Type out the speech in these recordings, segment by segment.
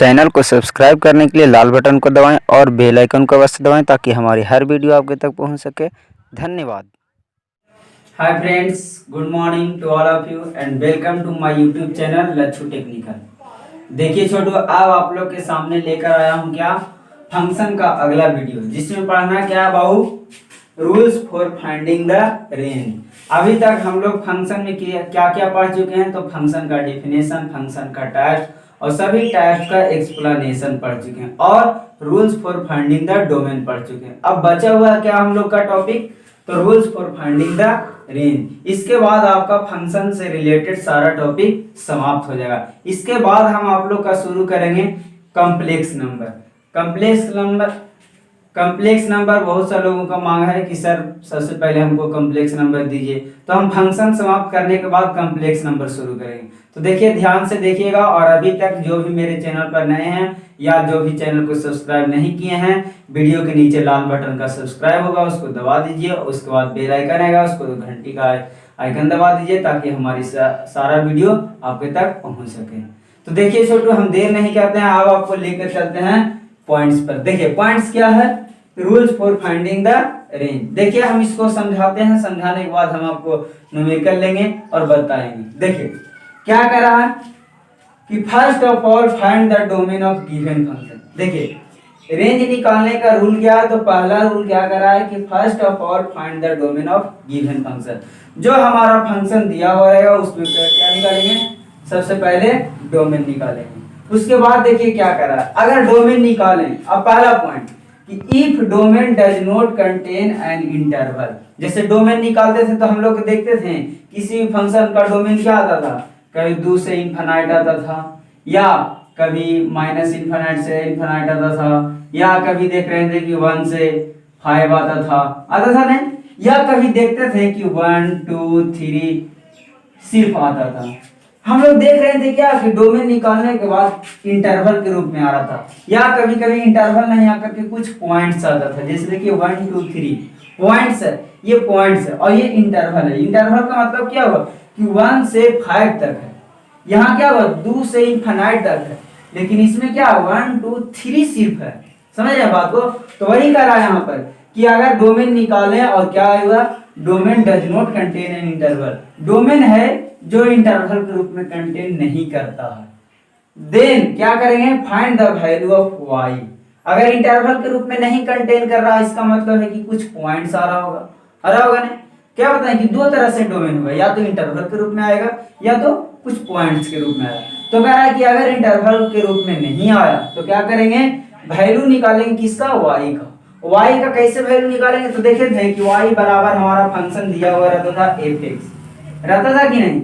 Channel को subscribe करने के लिए लाल बटन को दबाएं और बेल आइकन को अवश्य दबाएं ताकि हमारी हर वीडियो आपके तक पहुंच सके। धन्यवाद। Hi friends, good morning to all of you and welcome to my YouTube channel Lachhu technical. देखिए छोटू, अब आप लोग के सामने लेकर आया हूँ क्या फंक्शन का अगला वीडियो, जिसमें पढ़ना क्या है बाबू, rules for finding the range. अभी तक हम लोग फंक्शन में क्या क्या पढ़ चुके हैं, तो फंक्शन का डेफिनेशन, फंक्शन का टाइप और सभी टाइप का एक्सप्लेनेशन पढ़ चुके हैं और rules for finding the domain पढ़ चुके हैं। अब बचा हुआ क्या हम लोग का टॉपिक, तो rules for finding the range. इसके बाद आपका फंक्शन से रिलेटेड सारा टॉपिक समाप्त हो जाएगा। इसके बाद हम आप लोग का शुरू करेंगे कॉम्प्लेक्स नंबर। कॉम्प्लेक्स नंबर बहुत सारे लोगों का मांग है कि सर सबसे पहले हमको कॉम्प्लेक्स नंबर दीजिए, तो हम फंक्शन समाप्त करने के बाद कॉम्प्लेक्स नंबर शुरू करेंगे। तो देखिए, ध्यान से देखिएगा। और अभी तक जो भी मेरे चैनल पर नए हैं या जो भी चैनल को सब्सक्राइब नहीं किए हैं, वीडियो के नीचे लाल बटन का सब्सक्राइब होगा, उसको दबा दीजिए। उसके बाद बेल आइकन आएगा, उसको घंटी का आइकन दबा दीजिए ताकि हमारी सारा वीडियो आपके तक पहुंच सके। तो देखिए छोटू, हम देर नहीं करते हैं, अब आपको लेकर चलते हैं पॉइंट्स पर। देखिए पॉइंट्स क्या है, rules for finding the range. देखिए हम इसको समझाते हैं, समझाने के बाद हम आपको न्यूमेरिकल लेंगे और बताएंगे। देखिए क्या कर रहा है कि first of all find the domain of given function. देखिए रेंज निकालने का रूल क्या है, तो पहला रूल क्या कर रहा है कि first of all find the domain of given function. जो हमारा फंक्शन दिया हुआ रहेगा उसमें क्या निकालेंगे, सबसे पहले डोमेन निकालेंगे। उसके बाद देखिए क्या कर रहा है, अगर डोमेन निकालें, अब पहला पॉइंट कि if domain does not contain an interval. जैसे डोमेन निकालते थे तो हम लोग देखते थे किसी फंक्शन का डोमेन क्या आता था, कभी 2 से इन्फिनाइट आता था, या कभी माइनस इन्फिनाइट से इन्फिनाइट आता था, या कभी देख रहे थे कि 1 से 5 आता था नहीं, या कभी देखते थे कि 1 2 3 सिर्फ आता था। हम लोग देख रहे थे क्या कि डोमेन निकालने के बाद इंटरवल के रूप में आ रहा था, या कभी कभी इंटरवल नहीं आकर के कुछ पॉइंट्स आता था। जैसे देखिए 1 2 3 पॉइंट्स है, ये पॉइंट्स है और ये इंटरवल है। इंटरवल का मतलब क्या हुआ कि 1 से 5 तक है, यहाँ क्या हुआ 2 से इन्फिनाइट तक है, लेकिन इसमें क्या 1 2 3 सिर्फ है। समझ रहे बात को। तो वही कह रहा है यहाँ पर कि अगर डोमेन निकालें और क्या हुआ, domain does not contain an interval, domain है जो इंटरवल के रूप में कंटेन नहीं करता है, देन क्या करेंगे, find the value of y। अगर इंटरवल के रूप में नहीं कंटेन कर रहा, इसका मतलब है कि कुछ पॉइंट्स आ रहा होगा नहीं। क्या बताएं कि दो तरह से डोमेन होगा, या तो इंटरवल के रूप में आएगा या तो कुछ पॉइंट्स के रूप में आएगा। तो कह रहा है कि अगर इंटरवल के रूप में नहीं आया तो क्या करेंगे, वैल्यू निकालेंगे किसका, y का। y का कैसे वैल्यू निकालेंगे, तो देखे थे कि y बराबर हमारा फंक्शन दिया हुआ रहता था fx, रहता था कि नहीं।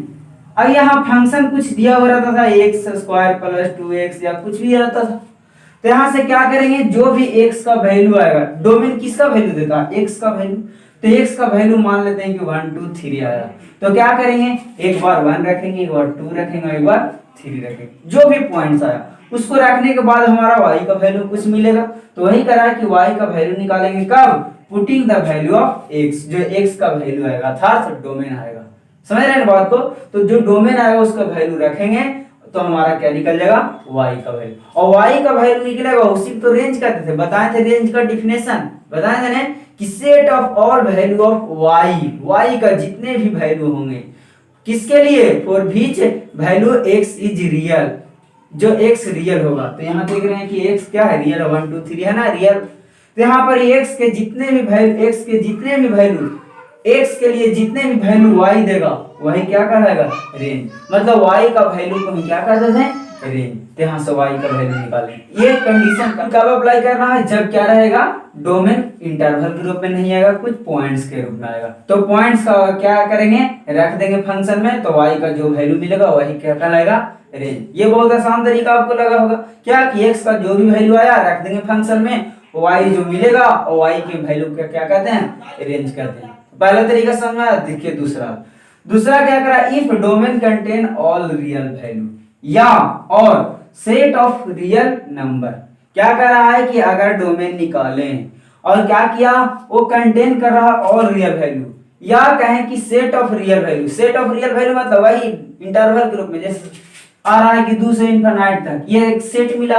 अब यहाँ फंक्शन कुछ दिया हुआ रहता था x² + 2x या कुछ भी रहता था। तो यहाँ से क्या करेंगे, जो भी x का वैल्यू आएगा, डोमेन किसका वैल्यू देता है, x का वैल्यू, तो x का वैल्यू मान लेते हैं कि 1 2 3 आया, तो क्या करेंगे, एक बार 1 रखेंगे, एक बार 2 रखेंगे, एक बार 3 रखेंगे। जो भी पॉइंट्स आया उसको रखने के बाद हमारा y का वैल्यू कुछ मिलेगा। तो वही करा है कि y का वैल्यू निकालेंगे कब, putting the value of x, जो x का वैल्यू आएगा अर्थात डोमेन आएगा। समझ रहे हैं बात को। तो जो डोमेन आएगा उसका वैल्यू रखेंगे तो हमारा क्या निकल जाएगा, y का वैल्यू। और y का वैल्यू निकलेगा, उसी तो रेंज कहते थे, बताए थे रेंज का डिफिनेशन, बताए थे ना कि set of all value of y का जितने भी वैल्यू होंगे किसके लिए, for which value x is real, जो x रियल होगा। तो यहाँ देख रहे हैं कि x क्या है, रियल 1 2 3 है ना, रियल। तो यहाँ पर x के जितने भी वैल्यू, x के लिए जितने भी वैल्यू y देगा वही क्या कहलाएगा, रेंज। मतलब y का वैल्यू को हम क्या कहते हैं, रेंज। तो यहाँ से y का वैल्यू निकालें। ये कंडीशन कब अप्लाई करना है, जब क्या रहेगा, डोमेन इंटरवल के रूप में नहीं आएगा, कुछ पॉइंट्स के रूप में आएगा। तो पॉइंट्स का क्या करेंगे, रख देंगे फंक्शन में, तो y का जो वैल्यू मिलेगा वही क्या कहलाएगा, रेंज। ये बहुत आसान तरीका आपको लगा होगा क्या, कि x का जो भी वैल्यू आया रख देंगे फंक्शन में, y जो मिलेगा और y के वैल्यू का क्या कहते हैं, रेंज कहते हैं। पहला तरीका समझ में। देखिए दूसरा क्या करा, if domain contain all real value या और सेट ऑफ रियल नंबर। क्या कर रहा है कि अगर डोमेन निकालें और क्या किया, वो कंटेन कर रहा ऑल रियल वैल्यू, या कहें कि set of real value. Set of real value मतलब वही इंटरवल के रूप में, जैसे आ रहा है कि 2 से इनफाइनाइट तक, ये एक सेट मिला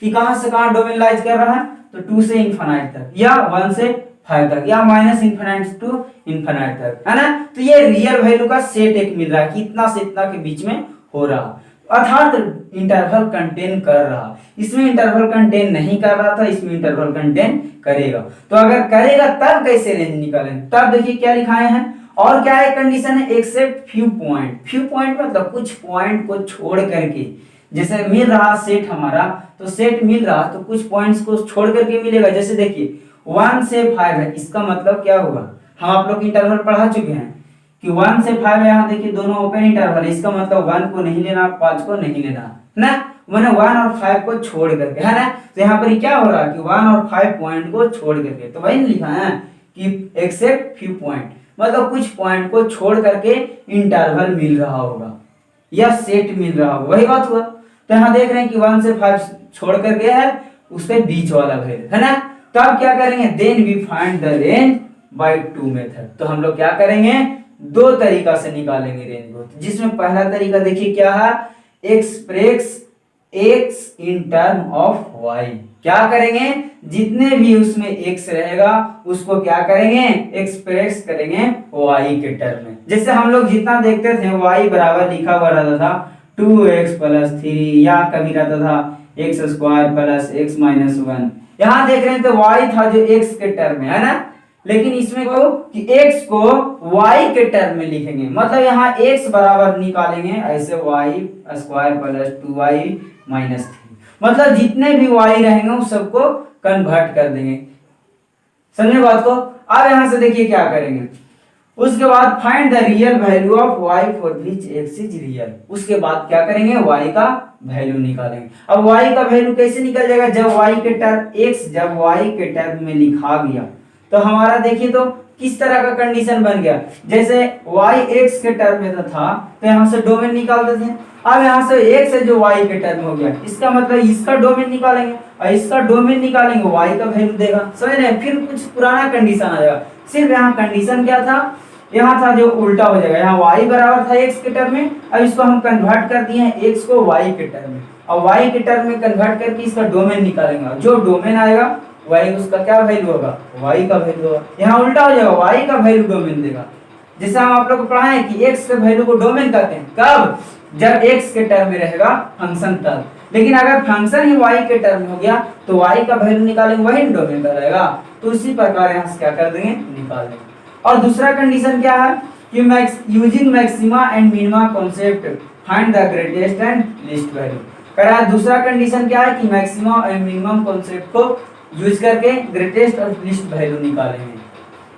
कि कहां से कहां डोमेन लाइज कर रहा है, तो 2 से इनफाइनाइट तक या 1 से 5 तक या माइनस इनफाइनाइट टू इनफाइनाइट तक, है ना। तो ये रियल वैल्यू का सेट एक मिल रहा है कि इतना से इतना के बीच में हो रहा, अर्थात इंटरवल कंटेन कर रहा। इसमें इंटरवल कंटेन नहीं कर रहा था, इसमें इंटरवल कंटेन करेगा। तो अगर करेगा तब कैसे रेंज निकालेंगे, तब देखिए क्या लिखाए हैं, और क्या है कंडीशन है, except few point. Few point मतलब कुछ पॉइंट को छोड़ करके, जैसे मिल रहा सेट हमारा, तो सेट मिल रहा तो कुछ पॉइंट्स को छोड़ करके मिलेगा। जैसे देखिए 1 से 5 है, इसका मतलब क्या होगा, हम आप लोग इंटरवल पढ़ा चुके हैं कि 1 से 5 है, यहाँ देखिए दोनों ओपन इंटरवल है, इसका मतलब 1 को नहीं लेना, 5 को नहीं लेना ना, मैंने 1 और 5 को छोड़ करके, है ना। तो यहाँ पर क्या हो रहा है कि 1 और 5 पॉइंट को छोड़ करके, तो वही लिखा है कि एक्सेप्ट फ्यू पॉइंट, मतलब कुछ पॉइंट को छोड़ करके इंटरवल मिल रहा होगा या सेट मिल रहा होगा, वही बात हुआ। तो यहाँ देख रहे हैं कि 1 से 5 छोड़ करके है, उसके बीच वाला वैल्यू, है ना। तो अब क्या करेंगे, then we find the range by 2 method. तो हम लोग क्या करेंगे, 2 तरीका से निकालेंगे रेंज को, जिसमें पहला तरीका देखिए क्या है, express x in term of y। क्या करेंगे, जितने भी उसमें x रहेगा उसको क्या करेंगे, एक्सप्रेस करेंगे y के टर्म में। जैसे हम लोग जितना देखते थे y बराबर लिखा हुआ रहता था 2x प्लस 3, या कभी रहता था x square plus x minus 1। यहाँ देख रहे हैं तो y था जो x के टर्म में, है ना। लेकिन इसमें को कि x को y के टर्म में लिखेंगे, मतलब यहाँ x बराबर निकालेंगे ऐसे y square plus 2y minus 3, मतलब जितने भी y रहेंगे उस सबको कन्वर्ट कर देंगे, समझे बात को। अब यहाँ से देखिए क्या करेंगे, उसके बाद find the real value of y for which x is real. उसके बाद क्या करेंगे, y का वैल्यू निकालेंगे। अब y का वैल्यू कैसे निकल जाएगा, जब y के टर्म x जब y के टर्म में लिखा गया तो हमारा देखिए तो किस तरह का कंडीशन बन गया, जैसे y x के टर्म में था तो यहाँ से डोमेन निकालते थे, अब यहाँ से x है जो y के टर्म हो गया, इसका मतलब इसका डोमेन निकालेंगे और इसका डोमेन निकालेंगे, y का वैल्यू देगा, समझ रहे हैं। फिर कुछ पुराना कंडीशन आ जाएगा, सिर्फ यहाँ कंडीशन क्या था, यहाँ था जो उल्टा हो जाएगा, यहाँ y बराबर था x के टर्म में, अब इसको हम कन्वर्ट कर दिए हैं x को y के टर्म में, और y के टर्म में कन्वर्ट करके इसका डोमेन निकालेंगे, जो डोमेन आएगा वही उसका क्या वैल्यू होगा, y का वैल्यू होगा। यहाँ उल्टा हो जाएगा, y का वैल्यू डोमेन देगा। जैसे हम आप लोग को पढ़ाए कि x के वैल्यू को डोमेन कहते हैं, कब, जब x के टर्म में रहेगा फंक्शन तब। लेकिन अगर फंक्शन ही y के टर्म में हो गया तो y का वैल्यू निकालेंगे, वही डोमेन का रहेगा। तो इसी प्रकार यहाँ से क्या कर देंगे, निकाल देंगे। और दूसरा कंडीशन क्या है कि using maxima and minima concept find the greatest and least value. करा दूसरा कंडीशन क्या है कि मैक्सिमम एंड मिनिमम कॉन्सेप्ट को यूज करके ग्रेटेस्ट और लीस्ट वैल्यू निकालेंगे।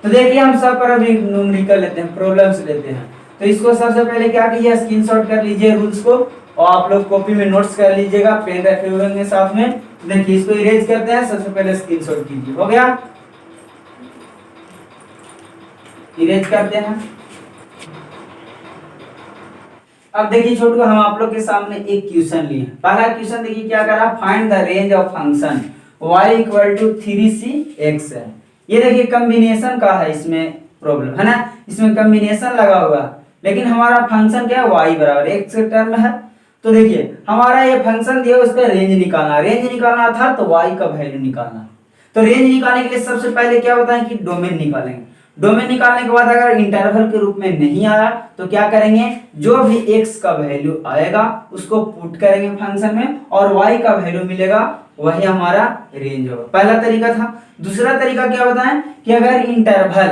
तो देखिए हम सब पर अभी न्यूमेरिकल लेते हैं, प्रॉब्लम्स लेते हैं। तो इसको सबसे पहले क्या कीजिए, स्क्रीनशॉट कर लीजिए रूल्स को, और आप लोग कॉपी में नोट्स कर लीजिएगा, पेन रखे हुए होंगे साथ में। देखिए इसको इरेज करते हैं, सबसे पहले स्क्रीनशॉट कीजिए, हो गया, इरेज करते हैं। अब देखिए छोटू, हम आप लोग के सामने एक क्वेश्चन लिए। पहला क्वेश्चन देखिए क्या करा, find the range of function y equal to 3cx है। ये देखिए कॉम्बिनेशन का है इसमें प्रॉब्लम, है ना, इसमें कॉम्बिनेशन लगा हुआ, लेकिन हमारा फंक्शन क्या है, y बराबर x के टर्म में है। तो देखिए हमारा ये फंक्शन दिया, उसका रेंज निकालना था, तो y का वैल्यू निकालना। तो रेंज निकालने के लिए सबसे पहले क्या बताएं कि डोमेन निकालेंगे। डोमेन निकालने के बाद अगर इंटरवल के रूप में नहीं आया तो क्या करेंगे, जो भी x का वैल्यू आएगा उसको पुट करेंगे फंक्शन में, और y का वैल्यू मिलेगा, वही हमारा रेंज होगा। पहला तरीका था। दूसरा तरीका क्या बताएं कि अगर इंटरवल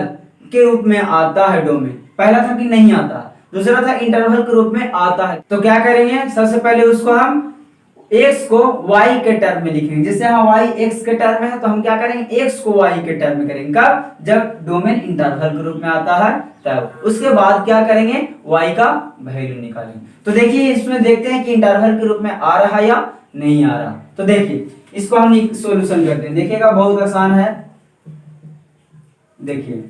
के रूप में आता है डोमेन, पहला था कि नहीं आता, दूसरा था इंटरवल के रूप में आता है, तो क्या करेंगे, सबसे पहले उसको हम x को y के टर्म में लिखेंगे। जैसे यहाँ y x के टर्म में है तो हम क्या करेंगे, x को y के टर्म में करेंगे, कब, जब डोमेन इंटरवल के रूप में आता है तब। उसके बाद क्या करेंगे, y का वैल्यू निकालेंगे। तो देखिए इसमें देखते हैं कि इंटरवल के रूप में आ रहा है या नहीं आ रहा। तो देखिए इसको हम सॉल्यूशन करते हैं, देखिएगा बहुत आसान है। देखिए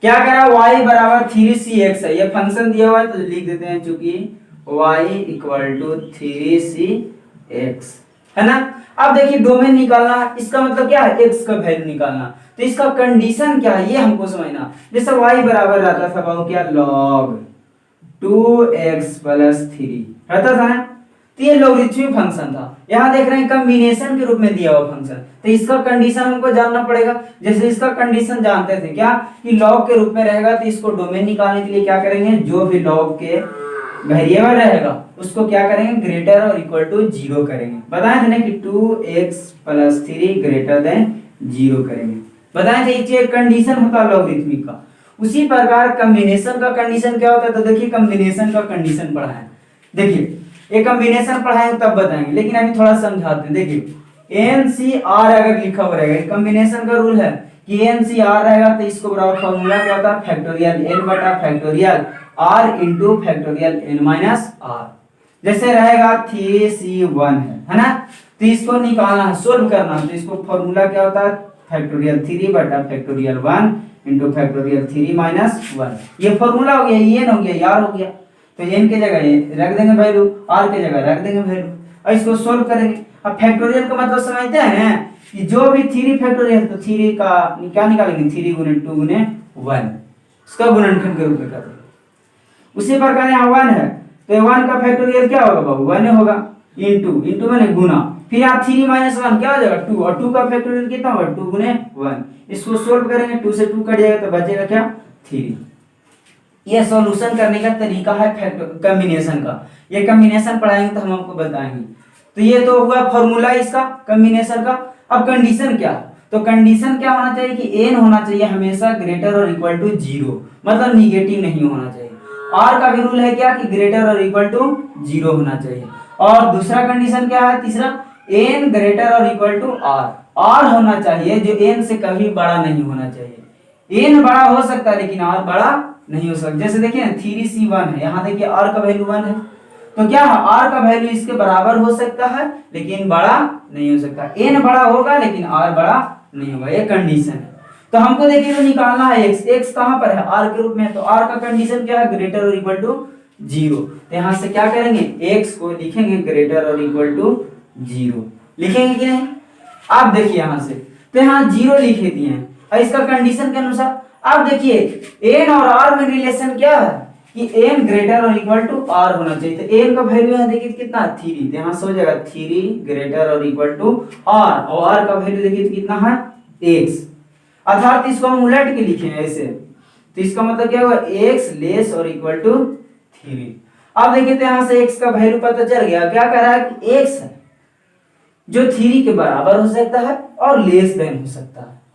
क्या करा, y बराबर 3cx है, ये फंक्शन दिया हुआ है तो लिख देते हैं, चूंकि y इक्वल टू 3cx है ना। अब देखिए डोमेन निकालना, इसका मतलब क्या है, x का वैल्यू निकालना। तो इसका कंडीशन क्या है ये हमको समझना। जैसे y बराबर रहता था बाबू क्या, log 2x प्लस 3 रहता था ना। तो ये लॉगरिथमिक फंक्शन था। यहाँ देख रहे हैं कॉम्बिनेशन के रूप में दिया हुआ फंक्शन, तो इसका कंडीशन हमको जानना पड़ेगा। जैसे इसका कंडीशन जानते थे क्या कि लॉग के रूप में रहेगा, तो इसको डोमेन निकालने के लिए क्या करेंगे, जो भी लॉग के वेरिएबल रहेगा उसको क्या करेंगे, ग्रेटर और इक्वल टू 0 करेंगे। बताए थे ना कि 2x + 3 ग्रेटर देन 0 करेंगे। बताए थे ये कंडीशन होता है लॉगरिथमिक का। उसी प्रकार कॉम्बिनेशन का कंडीशन क्या होता है, तो देखिए कॉम्बिनेशन का कंडीशन पढ़ा है। देखिए ये कॉम्बिनेशन पढ़ाएंगे तब बताएंगे, लेकिन अभी थोड़ा समझाते हैं। देखिए NCR अगर लिखा हुआ रहेगा, कॉम्बिनेशन का रूल है कि NCR रहेगा तो इसको बराबर फॉर्मूला क्या होता है, फैक्टोरियल n बटा factorial r into factorial n minus r। जैसे रहेगा 3C1 है ना, तो इसको निकालना है, सोल्व करना है, तो इसको फॉर्मूला क्या होता है, फैक्टोरियल 3 बटा फैक्टोरियल 1 इंटू फैक्टोरियल 3 माइनस 1। ये फॉर्मूला हो गया, ये हो गया, यार हो गया। तो n के जगह रख देंगे वैल्यू, r के जगह रख देंगे वैल्यू, और इसको सोल्व करेंगे। अब फैक्टोरियल का मतलब समझते हैं ना कि जो भी 3 फैक्टोरियल, तो 3 का क्या निकालेंगे, 3 गुने 2 गुने 1, इसका गुणनखंड के रूप में कर देंगे। उसी प्रकार यहाँ 1 है, तो 1 का फैक्टोरियल क्या होगा बाबू, 1 होगा, इंटू मैंने गुना, फिर यहाँ 3 माइनस 1 क्या हो जाएगा 2, और 2 का फैक्टोरियल कितना होगा 2 गुने 1। इसको सोल्व करेंगे, 2 से 2 कट जाएगा तो बचेगा क्या 3। ये सॉल्यूशन करने का तरीका है कॉम्बिनेशन का। ये कॉम्बिनेशन पढ़ाएंगे तो हम आपको बताएंगे। तो ये तो हुआ फॉर्मूला इसका कॉम्बिनेशन का। अब कंडीशन क्या, तो कंडीशन क्या होना चाहिए कि n होना चाहिए हमेशा ग्रेटर और इक्वल टू 0, मतलब निगेटिव नहीं होना चाहिए। r का भी रूल है क्या कि ग्रेटर और इक्वल टू 0 होना चाहिए। और दूसरा कंडीशन क्या है, तीसरा n ग्रेटर और इक्वल टू r होना चाहिए, जो n से कभी बड़ा नहीं होना चाहिए। n बड़ा हो सकता है लेकिन r बड़ा नहीं हो सकता। जैसे देखिए ना 3C1 है, यहाँ देखिए r का वैल्यू 1 है, तो क्या है r का वैल्यू इसके बराबर हो सकता है लेकिन बड़ा नहीं हो सकता। n बड़ा होगा लेकिन r बड़ा नहीं होगा, ये कंडीशन है। तो हमको देखिए तो निकालना है x कहां पर है, r के रूप में, तो r का कंडीशन क्या है, ग्रेटर और इक्वल टू 0। तो यहां से क्या करेंगे, x को लिखेंगे ग्रेटर और इक्वल टू 0, लिखेंगे कि नहीं। आप देखिए यहां से, तो यहां 0 लिखे दिए हैं, और इसका कंडीशन के अनुसार अब देखिए n और r में रिलेशन क्या है कि n ग्रेटर और इक्वल टू r होना चाहिए। तो n का वैल्यू है देखिए कितना 3, तो यहां से हो जाएगा 3 ग्रेटर और इक्वल टू r, और r का वैल्यू देखिए कितना है x, अर्थात इसको हम उलट के लिखेंगे ऐसे, तो इसका मतलब क्या होगा x लेस और इक्वल टू 3। अब देखिए तो यहां से x का वैल्यू पता चल गया, क्या कह रहा है कि x है जो 3 के बराबर हो सकता है और लेस देन हो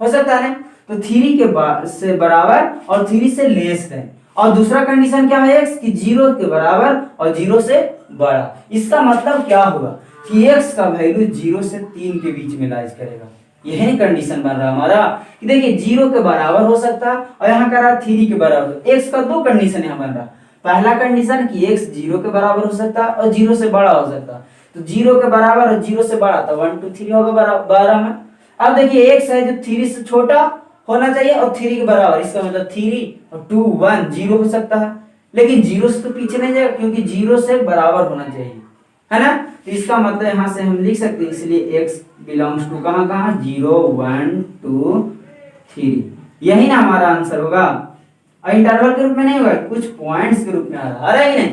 सकता है ना, तो 3 के से बराबर और 3 से लेस देन। और दूसरा कंडीशन क्या है x कि 0 के बराबर और 0 से बड़ा। इसका मतलब क्या होगा कि x का वैल्यू 0 से 3 के बीच में लाइज करेगा। यही कंडीशन बन रहा है हमारा कि देखिए 0 के बराबर हो सकता है, और यहाँ कह रहा है 3 के बराबर। x का दो कंडीशन यहाँ बन रहा है, पहला कंडीशन कि x 0 के बराबर हो सकता है और 0 से बड़ा हो सकता है, तो 0 के बराबर और 0 से बड़ा, तो 1 2 3 होगा 12 में। अब देखिए x है जो 3 से छोटा होना चाहिए और 3 के बराबर, इसका मतलब 3 और 2 1 0 हो सकता है, लेकिन 0 से तो पीछे नहीं जाएगा क्योंकि 0 से बराबर होना चाहिए, है ना। तो इसका मतलब यहाँ से हम लिख सकते हैं, इसलिए x बिलोंग्स टू कहाँ 0 1 2 3, यही ना हमारा आंसर होगा। और इंटरवल के रूप में नहीं होगा, कुछ पॉइंट्स के रूप में आ रहा है नहीं,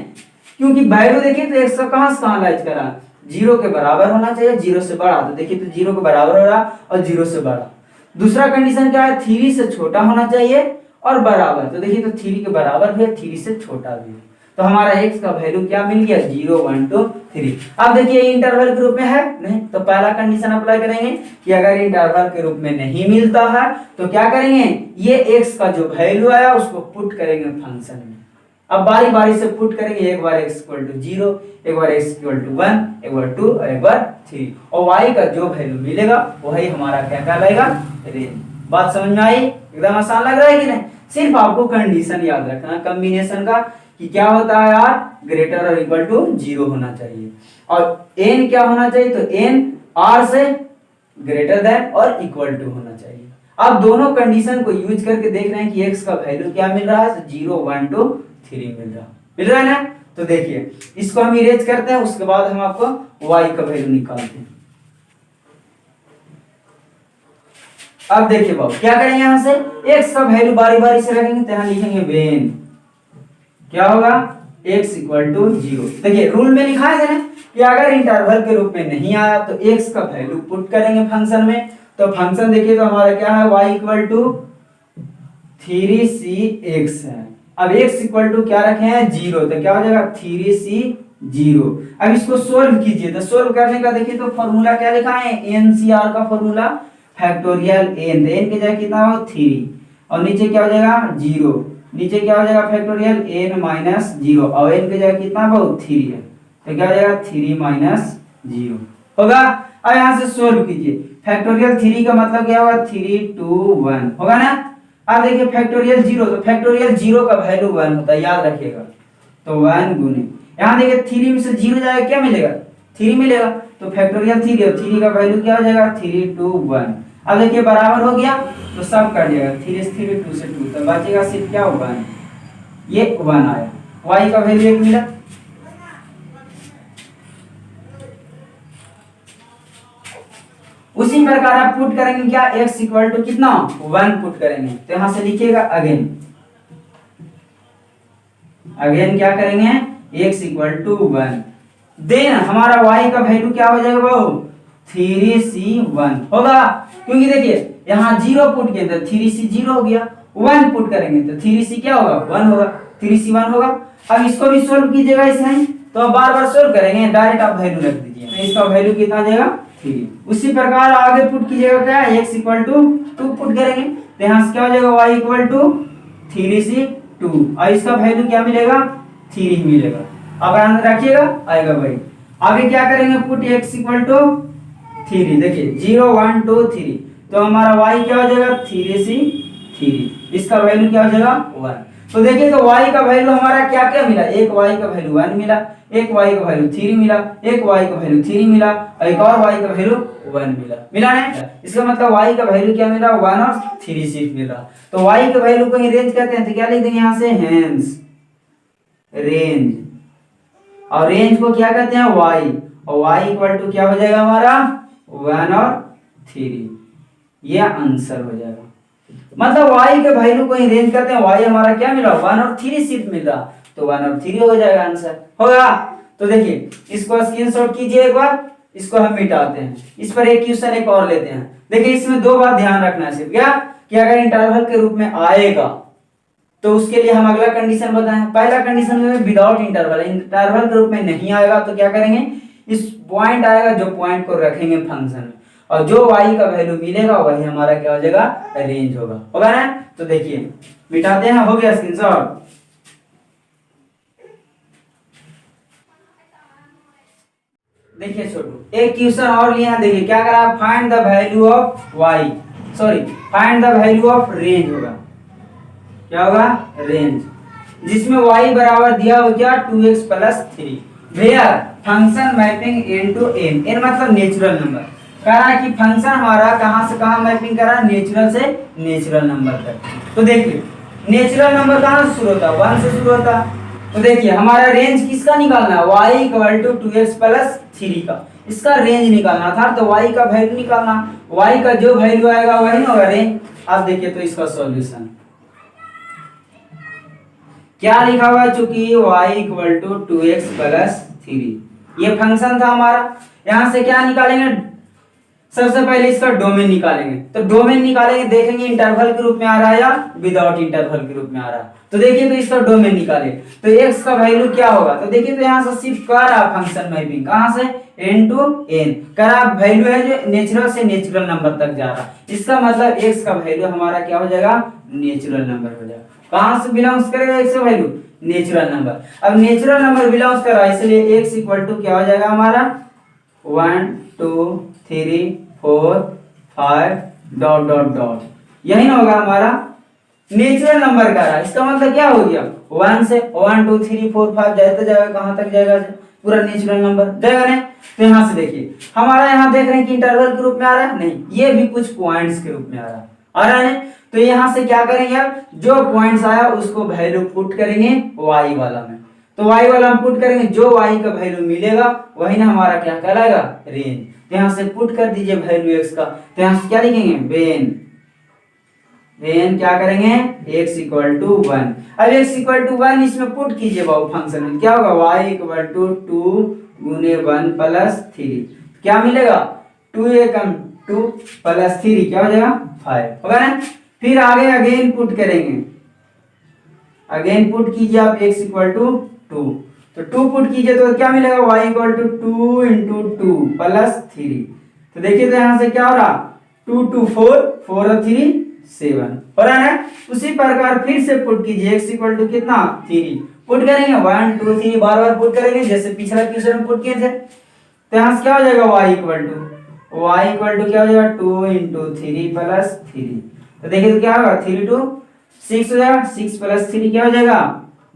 क्योंकि वैल्यू देखिए तो x का कहाँ से कहाँ लाइज करा, 0 के बराबर होना चाहिए 0 से बड़ा, तो देखिए तो 0 के बराबर हो रहा और 0 से बड़ा। दूसरा कंडीशन क्या है, 3 से छोटा होना चाहिए और बराबर, तो देखिए तो 3 के बराबर भी है 3 से छोटा भी है, तो हमारा x का वैल्यू क्या मिल गया 0 1 2 3। अब देखिए इंटरवल के रूप में है नहीं, तो पहला कंडीशन अप्लाई करेंगे कि अगर इंटरवल के रूप में नहीं मिलता है तो क्या करेंगे, ये x का जो वैल्यू आया उसको पुट करेंगे फंक्शन में। अब बारी बारी से पुट करेंगे, एक बार x इक्वल टू 0, एक बार x इक्वल टू 1, एक बार 2 और एक बार 3, और y का जो वैल्यू मिलेगा वही हमारा क्या कहलाएगा, रेंज। बात समझ में आई, एकदम आसान लग रहा है कि नहीं। सिर्फ आपको कंडीशन याद रखना कॉम्बिनेशन का कि क्या होता है यार, ग्रेटर और इक्वल टू 0 होना चाहिए, और n क्या होना चाहिए, तो n r से ग्रेटर देन और इक्वल टू होना चाहिए। अब दोनों कंडीशन को यूज करके देख रहे हैं कि x का वैल्यू क्या मिल रहा है, 0 1 2 3 मिल रहा है ना। तो देखिए इसको हम इरेज करते हैं, उसके बाद हम आपको y का वैल्यू निकालते हैं। अब देखिए बाबू क्या करेंगे, यहां से x का वैल्यू बारी बारी से रखेंगे, तो यहां लिखेंगे व्हेन क्या होगा x इक्वल टू 0। देखिए रूल में लिखा है ना कि अगर इंटरवल के रूप में नहीं आया तो x का वैल्यू पुट करेंगे फंक्शन में। तो फंक्शन देखिए तो हमारा क्या है, y इक्वल टू 3cx है। अब x इक्वल टू क्या रखे हैं 0, तो क्या हो जाएगा 3c 0। अब इसको सोल्व कीजिए, तो सोल्व करने का देखिए तो फॉर्मूला क्या लिखा है, NCR का फॉर्मूला फैक्टोरियल n, तो n की जगह कितना हो 3 और नीचे क्या हो जाएगा 0, नीचे क्या हो जाएगा फैक्टोरियल n माइनस 0 और n की जगह कितना हो 3 है, तो क्या हो जाएगा 3 माइनस 0 होगा। अब यहाँ से सोल्व कीजिए, फैक्टोरियल 3 का मतलब क्या होगा 3 2 1 होगा ना। अब देखिए फैक्टोरियल 0, तो फैक्टोरियल 0 का वैल्यू 1 होता है, याद रखिएगा। तो 1 गुने यहाँ देखिए 3 में से 0 जाएगा, क्या मिलेगा 3 मिलेगा, तो फैक्टोरियल 3 और 3 का वैल्यू क्या हो जाएगा 3 2 1। अब देखिए बराबर हो गया तो सब कट जाएगा, 3 से 3 2 से 2, तो बचेगा सिर्फ क्या 1, ये 1 आया, y का वैल्यू 1 मिला। उसी प्रकार आप पुट करेंगे क्या, x इक्वल टू कितना 1 पुट करेंगे, तो यहां से लिखिएगा अगेन क्या करेंगे x इक्वल टू 1, देन हमारा y का वैल्यू क्या हो जाएगा वो 3c1 होगा, क्योंकि देखिए यहाँ 0 पुट किए तो 3c 0 हो गया, 1 पुट करेंगे तो 3c क्या होगा 1 होगा, 3c 1 होगा। अब इसको भी सोल्व कीजिएगा इसमें, तो बार बार सोल्व करेंगे, डायरेक्ट आप वैल्यू रख दीजिए, तो इसका वैल्यू कितना आ जाएगा 3। उसी प्रकार आगे पुट कीजिएगा क्या, x इक्वल टू 2 पुट करेंगे, तो यहाँ से क्या हो जाएगा y इक्वल टू 3c2 और इसका वैल्यू क्या मिलेगा 3 मिलेगा। अब आंसर रखिएगा आएगा वही। आगे क्या करेंगे पुट x इक्वल टू 3, देखिए 0 1 2 3, तो हमारा y क्या हो जाएगा 3c3, इसका वैल्यू क्या हो जाएगा 1। तो देखिए तो y का वैल्यू हमारा क्या क्या मिला, एक y का वैल्यू 1 मिला, एक y का वैल्यू 3 मिला, एक y का वैल्यू 3 मिला और एक और y का वैल्यू 1 मिला ना। इसका मतलब y का वैल्यू क्या मिला 1 और 3 सिर्फ मिला। तो y के वैल्यू को रेंज कहते हैं, तो क्या लिख देंगे यहाँ से हेंस रेंज, और रेंज को क्या कहते हैं y, और y इक्वल टू क्या हो जाएगा हमारा 1 और 3, ये आंसर हो जाएगा। मतलब y के वैल्यू को ही रेंज करते हैं, y हमारा क्या मिला 1 और 3 सिर्फ मिल रहा, तो 1 और 3 हो जाएगा आंसर होगा। तो देखिए इसको स्क्रीनशॉट कीजिए एक बार, इसको हम मिटाते हैं, इस पर एक क्वेश्चन एक और लेते हैं। देखिए इसमें 2 बात ध्यान रखना है सिर्फ, क्या कि अगर इंटरवल के रूप में आएगा तो उसके लिए हम अगला कंडीशन बताएं। पहला कंडीशन में विदाउट इंटरवल, इंटरवल के रूप में नहीं आएगा तो क्या करेंगे, इस पॉइंट आएगा जो पॉइंट को रखेंगे फंक्शन में, और जो y का वैल्यू मिलेगा वही हमारा क्या हो जाएगा रेंज होगा ना। तो देखिए मिटाते हैं, हो गया स्क्रीनशॉट। देखिए छोटू एक क्वेश्चन और लिया, देखिए क्या करा, find the value of y, sorry find the value of range होगा, क्या होगा रेंज, जिसमें y बराबर दिया हो गया 2x plus 3, where function mapping n to n, n मतलब नेचुरल नंबर, करा कि फंक्शन हमारा कहां से कहां मैपिंग करा, नेचुरल से नेचुरल नंबर तक। तो देखिए नेचुरल नंबर कहां से शुरू होता है 1 से शुरू होता है, तो देखिए हमारा रेंज किसका निकालना है, y equal to 2x plus 3 का, इसका रेंज निकालना था, तो y का वैल्यू निकालना, y का जो वैल्यू आएगा वही ना होगा रेंज। अब देखिए तो इसका सॉल्यूशन क्या लिखा हुआ है, चूंकि y equal to 2x plus 3 ये फंक्शन था हमारा, यहां से क्या निकालेंगे, सबसे पहले इसका डोमेन निकालेंगे, तो डोमेन निकालेंगे देखेंगे इंटरवल के रूप में आ रहा है या विदाउट इंटरवल के रूप में आ रहा है। तो देखिए तो इसका डोमेन निकाले, तो x का वैल्यू क्या होगा, तो देखिए तो यहाँ से सिर्फ कर रहा फंक्शन मैपिंग, कहां से n टू n, करा वैल्यू है जो नेचुरल से नेचुरल नंबर तक जा रहा, इसका मतलब x का वैल्यू हमारा क्या हो जाएगा नेचुरल नंबर हो जाएगा। कहां से बिलोंग्स करेगा x का वैल्यू नेचुरल नंबर, अब नेचुरल नंबर बिलोंग्स कर रहा है इसलिए x इक्वल टू क्या हो जाएगा हमारा 1 2 3 4 5 डॉट डॉट डॉट, यही ना होगा हमारा नेचुरल नंबर का रहा, इसका मतलब क्या हो गया 1 से 1 2 3 4 5 जाते जाएगा, कहां तक जाएगा पूरा नेचुरल नंबर जाएगा नहीं। तो यहाँ से देखिए हमारा यहाँ देख रहे हैं कि इंटरवल के रूप में आ रहा है, नहीं ये भी कुछ पॉइंट्स के रूप में आ रहा है। तो यहाँ से क्या करेंगे आप, जो पॉइंट्स आया उसको वैल्यू पुट करेंगे y वाला में, तो y वाला हम पुट करेंगे, जो y का वैल्यू मिलेगा वही ना हमारा क्या कहलाएगा रेंज। तो यहाँ से पुट कर दीजिए वैल्यू x का, तो यहाँ से क्या लिखेंगे वेन रेन क्या करेंगे x इक्वल टू 1। अब x इक्वल टू 1 इसमें पुट कीजिए बाबू फंक्शन में, क्या होगा y इक्वल टू 2 गुने 1 प्लस 3, क्या मिलेगा 2 एकम 2 प्लस 3 क्या हो जाएगा 5 होगा ना। फिर आगे अगेन पुट करेंगे, अगेन पुट कीजिए आप x इक्वल टू 2, तो 2 पुट कीजिए तो क्या मिलेगा y equal to 2 into 2 plus 3। तो देखिए तो यहाँ से क्या हो रहा 2 2 4 4 और 3 7 हो रहा है। उसी प्रकार फिर से पुट कीजिए x इक्वल टू कितना 3, पुट करेंगे 1 2 3 बार बार पुट करेंगे जैसे पिछला क्वेश्चन में पुट किए थे। तो यहाँ से क्या हो जाएगा y इक्वल टू क्या हो जाएगा 2 इंटू 3 प्लस 3। तो देखिए तो क्या होगा 3 2 6 हो जाएगा, 6 प्लस 3 क्या हो जाएगा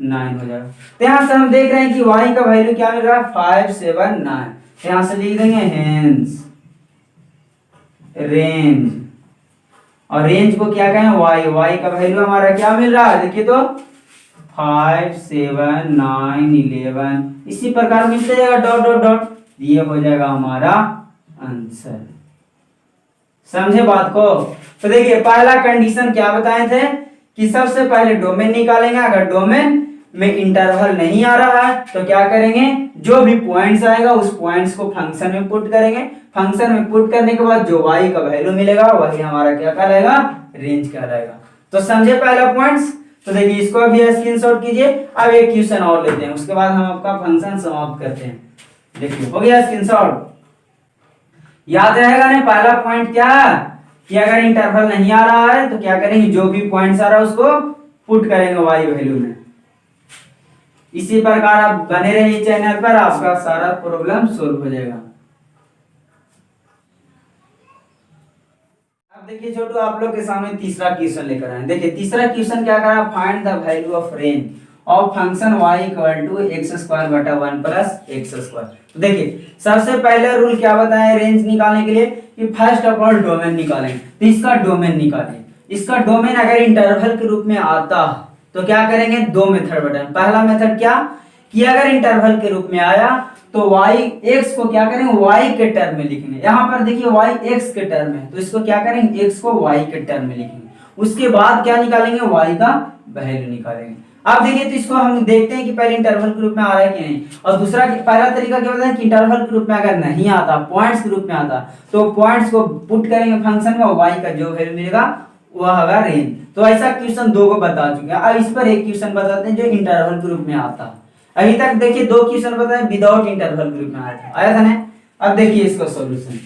9 हो जाएगा। तो यहाँ से हम देख रहे हैं कि y का वैल्यू क्या मिल रहा है 5 7 9। तो यहाँ से लिख देंगे हेंस रेंज, और रेंज को क्या कहें y का वैल्यू हमारा क्या मिल रहा है देखिए तो 5 7 9 11 इसी प्रकार मिलते जाएगा डॉट डॉट डॉट, ये हो जाएगा हमारा आंसर। समझे बात को। तो देखिए पहला कंडीशन क्या बताए थे कि सबसे पहले डोमेन निकालेंगे, अगर डोमेन में इंटरवल नहीं आ रहा है तो क्या करेंगे जो भी पॉइंट्स आएगा उस पॉइंट्स को फंक्शन में पुट करेंगे, फंक्शन में पुट करने के बाद जो y का वैल्यू मिलेगा वही हमारा क्या कहलाएगा रेंज कहलाएगा। तो समझे पहला पॉइंट्स। तो देखिए इसको भी स्क्रीनशॉट कीजिए। अब एक क्वेश्चन और लेते हैं, उसके बाद हम आपका फंक्शन समाप्त करते हैं। देखिए हो गया स्क्रीनशॉट, याद रहेगा ना पहला पॉइंट क्या है कि अगर इंटरवल नहीं आ रहा है तो क्या करेंगे जो भी पॉइंट्स आ रहा है उसको पुट करेंगे y वैल्यू में। इसी प्रकार आप बने रहिए चैनल पर, आपका सारा प्रॉब्लम सोल्व हो जाएगा। अब देखिए छोटू आप लोग के सामने तीसरा क्वेश्चन लेकर आए। देखिए तीसरा क्वेश्चन क्या करा, find the value of range of function y equal to x square बटा 1 प्लस एक्स स्क्वायर। तो देखिए सबसे पहले रूल क्या बताएं रेंज निकालने के लिए कि फर्स्ट ऑफ ऑल डोमेन निकालेंगे। तो इसका डोमेन निकालें, इसका डोमेन अगर इंटरवल के रूप में आता तो क्या करेंगे दो मेथड बताएं। पहला मेथड क्या कि अगर इंटरवल के रूप में आया तो y x को क्या करेंगे y के टर्म में लिखेंगे। यहाँ पर देखिए y x के टर्म है तो इसको क्या करेंगे x को y के टर्म में लिखेंगे। उसके बाद क्या निकालेंगे y का वैल्यू निकालेंगे। अब देखिए तो इसको हम देखते हैं कि पहले इंटरवल के रूप में आ रहा है कि नहीं। और दूसरा पहला तरीका क्या बताएं कि इंटरवल के रूप में अगर नहीं आता पॉइंट्स के रूप में आता तो पॉइंट्स को पुट करेंगे फंक्शन में, y का जो वैल्यू मिलेगा वह होगा रेंज। तो ऐसा क्वेश्चन दो को बता चुके हैं। अब इस पर एक क्वेश्चन बताते हैं जो इंटरवल के रूप में आता है। अभी तक देखिए दो क्वेश्चन बताए विदाउट इंटरवल के रूप में आया था ना। अब देखिए इसका सॉल्यूशन,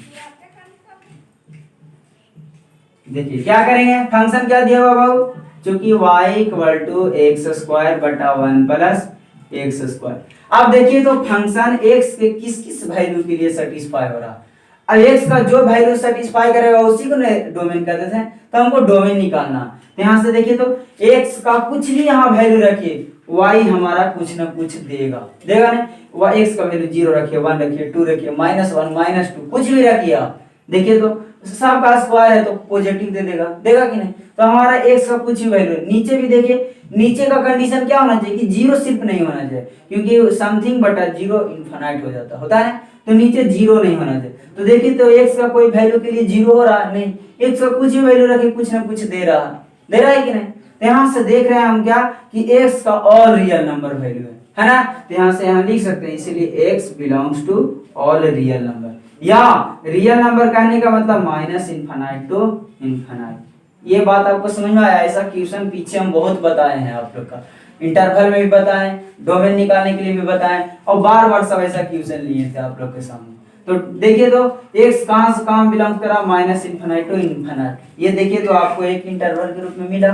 देखिए क्या करेंगे फंक्शन क्या दिया हुआ बाबू चूंकि y equal to x square बटा 1 प्लस एक्स स्क्वायर। अब देखिए तो फंक्शन x के किस किस वैल्यू के लिए सेटिस्फाई हो रहा है। अब x का जो वैल्यू सेटिस्फाई करेगा उसी को डोमेन कहते हैं। तो हमको डोमेन निकालना। तो यहाँ से देखिए तो x का कुछ भी यहाँ वैल्यू रखिए y हमारा कुछ ना कुछ देगा ना। x का वैल्यू 0 रखिए 1 रखिए 2 रखिए -1 -2 कुछ भी रखिए आप देखिए तो सबका स्क्वायर है तो पॉजिटिव देगा कि नहीं। तो हमारा x का कुछ भी वैल्यू नीचे भी देखिए, नीचे का कंडीशन क्या होना चाहिए कि 0 सिर्फ नहीं होना चाहिए क्योंकि समथिंग बटा 0 इनफाइनाइट हो जाता होता है। तो नीचे 0 नहीं होना चाहिए। तो देखिए तो x का कोई वैल्यू के लिए 0 हो रहा नहीं, x का कुछ भी वैल्यू रखे कुछ ना कुछ दे रहा है कि नहीं। तो यहाँ से देख रहे हैं हम क्या कि x का ऑल रियल नंबर वैल्यू है ना। तो यहाँ से यहाँ लिख सकते हैं इसीलिए x belongs to all real number, या रियल नंबर कहने का मतलब -इनफाइनाइट टू इनफाइनाइट। ये बात आपको समझ में आया। ऐसा क्वेश्चन पीछे हम बहुत बताए हैं आप लोग का, इंटरवल में भी बताएं, डोमेन निकालने के लिए भी बताएं और बार बार सब ऐसा क्वेश्चन लिए थे आप लोग के सामने। तो देखिए तो x कहां से कहां बिलोंग करा -इनफाइनाइट टू इनफाइनाइट। ये देखिए तो आपको एक इंटरवल के रूप में मिला।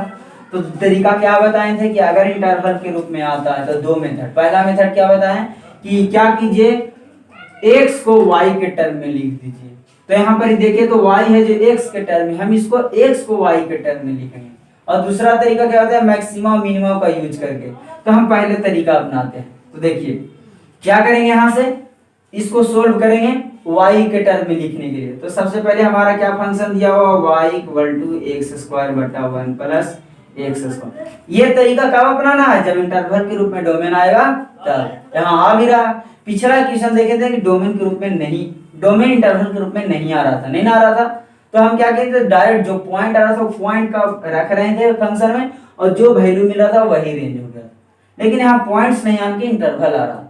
तो तरीका क्या बताए थे कि अगर इंटरवल के रूप में आता है तो दो मेथड। पहला मेथड क्या बताएं कि क्या कीजिए x को y के टर्म में लिख दीजिए। तो यहाँ पर देखिए तो y है जो x के टर्म में, हम इसको x को y के टर्म में लिखेंगे। और दूसरा तरीका क्या होता है मैक्सिमम मिनिमम का यूज करके। तो हम पहले तरीका अपनाते हैं। तो देखिए क्या करेंगे, यहाँ से इसको सोल्व करेंगे y के टर्म में लिखने के लिए। तो सबसे पहले हमारा क्या फंक्शन दिया हुआ y equal to x square बटा 1 प्लस एक्स स्क्वायर। ये तरीका कब अपनाना है जब इंटरवल के रूप में डोमेन आएगा तब। यहाँ आ भी रहा। पिछला क्वेश्चन देखे थे कि डोमेन के रूप में नहीं, डोमेन इंटरवल के रूप में नहीं आ रहा था, नहीं आ रहा था। तो हम क्या करेंगे, डायरेक्ट जो पॉइंट आ रहा था वो पॉइंट का रख रहे थे फंक्शन में, और जो वैल्यू मिल रहा था वही रेंज हो गया। लेकिन यहाँ पॉइंट्स नहीं आके इंटरवल आ रहा,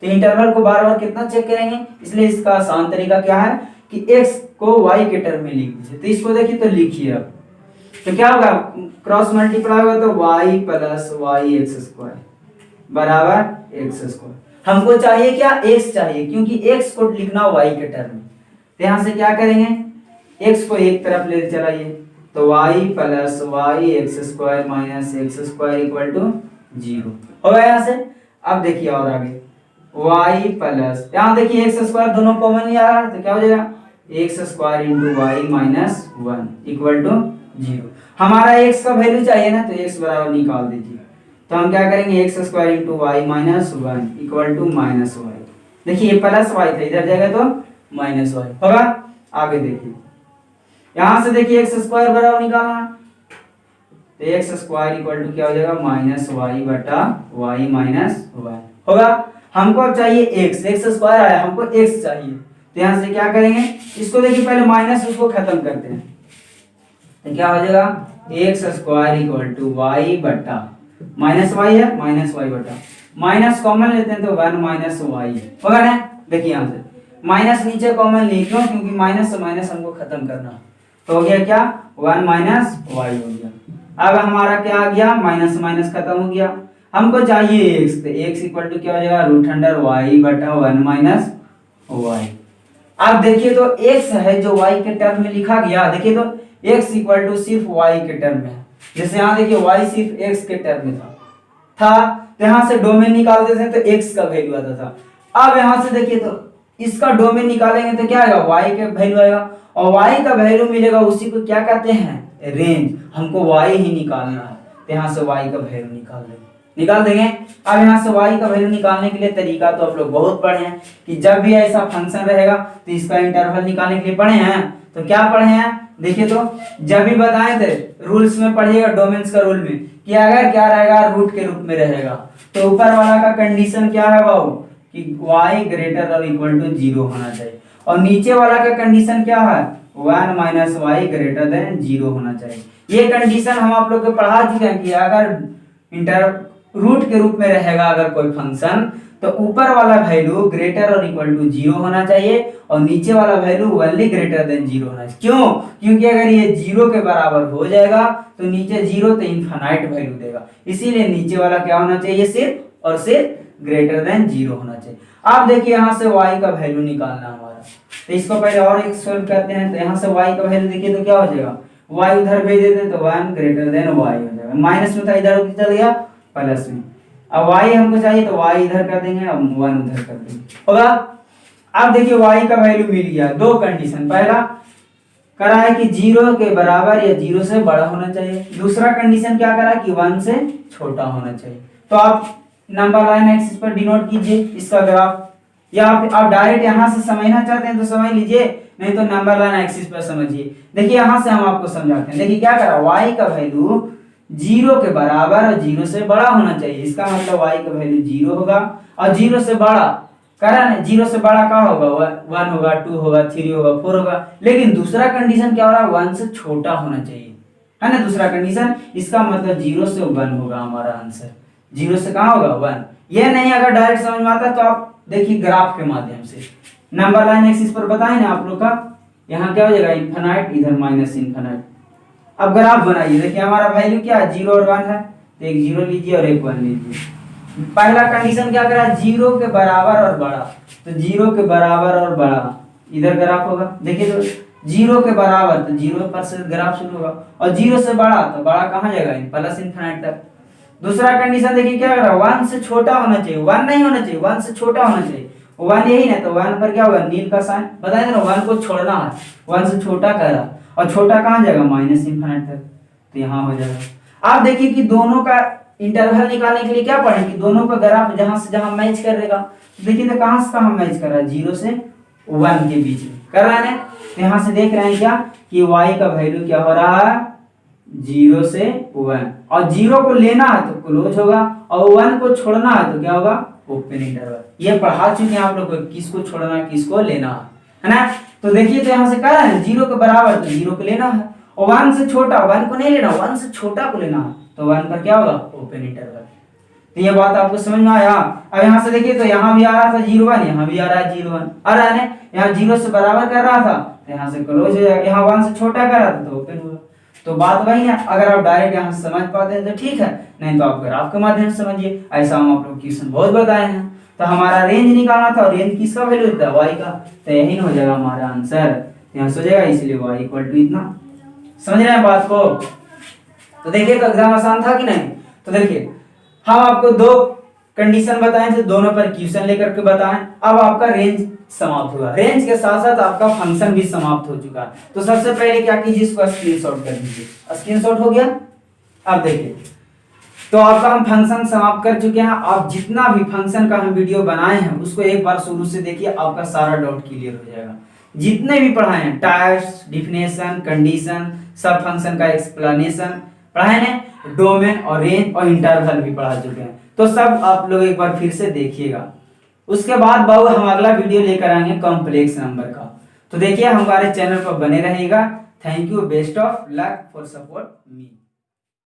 तो इंटरवल को बार बार कितना चेक करेंगे, इसलिए इसका आसान तरीका क्या है कि x को y के टर्म में लिख दीजिए। तो इसको देखिए तो लिखिए अब, तो क्या होगा, क्रॉस मल्टीप्लाई होगा तो y plus y x square बराबर एक्स स्क्वायर। हमको चाहिए क्या, x चाहिए, क्योंकि x को लिखना y के टर्म में। तो यहाँ से क्या करेंगे, x को एक तरफ ले चलाइए, तो y plus y x square minus x square equal to 0 होगा यहाँ से। अब देखिए और आगे y प्लस, यहाँ देखिए एक्स स्क्वायर दोनों कॉमन ही आ रहा है, तो क्या हो जाएगा x square into y minus 1 equal to 0। हमारा x का वैल्यू चाहिए ना, तो x बराबर निकाल दीजिए। तो हम क्या करेंगे, x square into y minus 1 equal to minus y. देखिए प्लस वाई था, इधर जाएगा तो माइनस वाई होगा। आगे देखिए यहां से देखिए एक्स स्क्वायर बराबर निकालना है, तो एक्स स्क्वायर इक्वल टू क्या हो जाएगा माइनस वाई बटा वाई माइनस 1 होगा। हमको अब चाहिए एक्स, एक्स स्क्वायर आया, हमको एक्स चाहिए, तो यहां से क्या करेंगे, इसको देखिए पहले माइनस उसको खत्म करते हैं, तो क्या हो जाएगा x square equal to y बटा माइनस वाई है, माइनस वाई बटा माइनस कॉमन लेते हैं तो 1 माइनस वाई होगा ना। देखिए यहाँ से माइनस नीचे कॉमन ले, क्यों, क्योंकि माइनस से माइनस हमको खत्म करना, तो हो गया क्या 1 माइनस वाई हो गया। अब हमारा क्या आ गया, माइनस माइनस खत्म हो गया, हमको चाहिए x, तो x इक्वल टू क्या हो जाएगा रूट अंडर वाई बटा 1 माइनस वाई। अब देखिए तो x है जो y के टर्म में लिखा गया, देखिए तो x इक्वल टू सिर्फ y के टर्म में है, जैसे यहाँ देखिए y सिर्फ x के टर्म में था तो यहाँ से डोमेन निकालते थे तो x का वैल्यू आता था। अब यहाँ से देखिए तो इसका डोमेन निकालेंगे तो क्या आएगा, y का वैल्यू आएगा, और y का वैल्यू मिलेगा, उसी को क्या कहते हैं रेंज। हमको y ही निकालना है, तो यहाँ से y का वैल्यू निकाल देंगे। अब यहाँ से y का वैल्यू निकालने के लिए तरीका तो आप लोग बहुत पढ़े हैं कि जब भी ऐसा फंक्शन रहेगा तो इसका इंटरवल निकालने के लिए पढ़े हैं। तो क्या पढ़े हैं, देखिए तो जब भी बताए थे रूल्स में पढ़िएगा, डोमेन्स का रूल में, कि अगर क्या रहेगा रूट के रूप में रहेगा तो ऊपर वाला का कंडीशन क्या है बाबू कि y ग्रेटर और इक्वल टू 0 होना चाहिए, और नीचे वाला का कंडीशन क्या है 1 माइनस वाई ग्रेटर देन 0 होना चाहिए। ये कंडीशन हम आप लोग को पढ़ा चुके हैं कि अगर रूट के रूप में रहेगा अगर कोई फंक्शन, तो ऊपर वाला वैल्यू ग्रेटर और इक्वल टू 0 होना चाहिए, और नीचे वाला वैल्यू ओनली ग्रेटर देन 0 होना चाहिए। क्यों, क्योंकि अगर ये 0 के बराबर हो जाएगा तो नीचे 0 तो इनफाइनाइट वैल्यू देगा, इसीलिए नीचे वाला क्या होना चाहिए सिर्फ और सिर्फ ग्रेटर देन 0 होना चाहिए। आप देखिए यहाँ से y का वैल्यू निकालना हमारा, तो इसको पहले और एक सॉल्व करते हैं। तो यहाँ से y का वैल्यू देखिए तो क्या हो जाएगा, y उधर भेज देते हैं तो 1 ग्रेटर देन y हो जाएगा, माइनस में था इधर चल गया प्लस में। अब y हमको चाहिए तो y इधर कर देंगे, अब 1 उधर कर देंगे होगा। अब देखिए y का वैल्यू मिल गया, दो कंडीशन, पहला करा है कि 0 के बराबर या 0 से बड़ा होना चाहिए, दूसरा कंडीशन क्या करा कि 1 से छोटा होना चाहिए। तो आप नंबर लाइन एक्सिस पर डिनोट कीजिए इसका ग्राफ, या आप डायरेक्ट यहाँ से समझना चाहते हैं तो समझ लीजिए, नहीं तो नंबर लाइन एक्सिस पर समझिए। देखिए यहाँ से हम आपको समझाते हैं। देखिए क्या करा, y का वैल्यू 0 के बराबर और 0 से बड़ा होना चाहिए, इसका मतलब y का वैल्यू 0 होगा, और 0 से बड़ा करा ना, 0 से बड़ा क्या होगा 1 होगा, 2 होगा, 3 होगा, 4 होगा। लेकिन दूसरा कंडीशन क्या हो रहा है, 1 से छोटा होना चाहिए, है ना दूसरा कंडीशन, इसका मतलब 0 से 1 होगा हमारा आंसर, 0 से कहाँ होगा 1। ये नहीं अगर डायरेक्ट समझ में आता तो आप देखिए ग्राफ के माध्यम से नंबर लाइन एक्सिस पर बताए ना आप लोग का, यहाँ क्या हो जाएगा इनफाइनाइट, इधर माइनस इनफाइनाइट। अब ग्राफ बनाइए, देखिए हमारा वैल्यू क्या है 0 और 1 है, तो एक 0 लीजिए और एक 1 लीजिए। पहला कंडीशन क्या करा, 0 के बराबर और बड़ा, तो 0 के बराबर और बड़ा इधर ग्राफ होगा। देखिए तो 0 के बराबर तो 0 पर से ग्राफ शुरू होगा, और 0 से बड़ा तो बड़ा कहाँ जाएगा प्लस इनफाइनाइट तक। दूसरा कंडीशन देखिए क्या कर रहा है, 1 से छोटा होना चाहिए, 1 नहीं होना चाहिए, 1 से छोटा होना चाहिए, 1 यही ना, तो 1 पर क्या होगा नील का साइन, बताया ना 1 को छोड़ना है, 1 से छोटा कर रहा, और छोटा कहाँ जाएगा माइनस इनफाइनाइट तक, तो यहाँ हो जाएगा। आप देखिए कि दोनों का इंटरवल निकालने के लिए क्या पढ़े कि दोनों का ग्राफ जहां से जहां मैच करेगा। देखिए तो कहां से कहां मैच कर रहा है, 0 से 1 के बीच में कर रहा है ना। तो यहाँ से देख रहे हैं क्या कि y का वैल्यू क्या हो रहा है 0 से 1, और 0 को लेना है तो क्लोज होगा, और 1 को छोड़ना है तो क्या होगा ओपन इंटरवल। ये पढ़ा चुके हैं आप लोग को, किसको छोड़ना है किसको लेना है, है ना। तो देखिए तो यहाँ से कह रहा है 0 के बराबर, तो 0 को लेना है, और 1 से छोटा 1 को नहीं लेना, 1 से छोटा को लेना है, तो 1 पर क्या होगा ओपन इंटरवल। तो ये बात आपको समझ में आया। अब यहाँ से देखिए तो यहाँ भी आ रहा था 0 1, यहाँ भी आ रहा है 0 1, आ रहा है ना, यहाँ 0 से बराबर कर रहा था तो यहाँ से क्लोज हो जाएगा, यहाँ 1 से छोटा कर रहा था तो ओपन हुआ। तो बात वही है, अगर आप डायरेक्ट यहाँ से समझ पाते हैं तो ठीक है, नहीं तो आप ग्राफ के माध्यम से समझिए, ऐसा हम आप लोग क्वेश्चन बहुत बताए हैं। तो हमारा रेंज निकालना था, और रेंज किसका वैल्यू होता है y का, तो यही हो जाएगा हमारा आंसर, यहाँ से हो जाएगा, इसलिए y इक्वल टू इतना। समझ रहे हैं बात को। तो देखिए तो एग्जाम आसान था कि नहीं। तो देखिए हम आपको 2 कंडीशन बताए थे, दोनों पर क्वेश्चन लेकर के बताएं। अब आपका रेंज समाप्त हुआ, रेंज के साथ साथ आपका फंक्शन भी समाप्त हो चुका है। तो सबसे पहले क्या कीजिए, इसको स्क्रीनशॉट कर लीजिए। स्क्रीनशॉट हो गया। अब देखिए तो आपका हम फंक्शन समाप्त कर चुके हैं। आप जितना भी फंक्शन का हम वीडियो बनाए हैं उसको एक बार शुरू से देखिए, आपका सारा डाउट क्लियर हो जाएगा। जितने भी पढ़ाए हैं, टाइप्स, डिफिनेशन, कंडीशन, सब फंक्शन का एक्सप्लेनेशन पढ़ाए हैं, डोमेन और रेंज और इंटरवल भी पढ़ा चुके हैं। तो सब आप लोग एक बार फिर से देखिएगा। उसके बाद बाबू हम अगला वीडियो लेकर आएंगे कॉम्प्लेक्स नंबर का। तो देखिए हमारे चैनल पर बने रहिएगा। Thank you, best of luck for support me.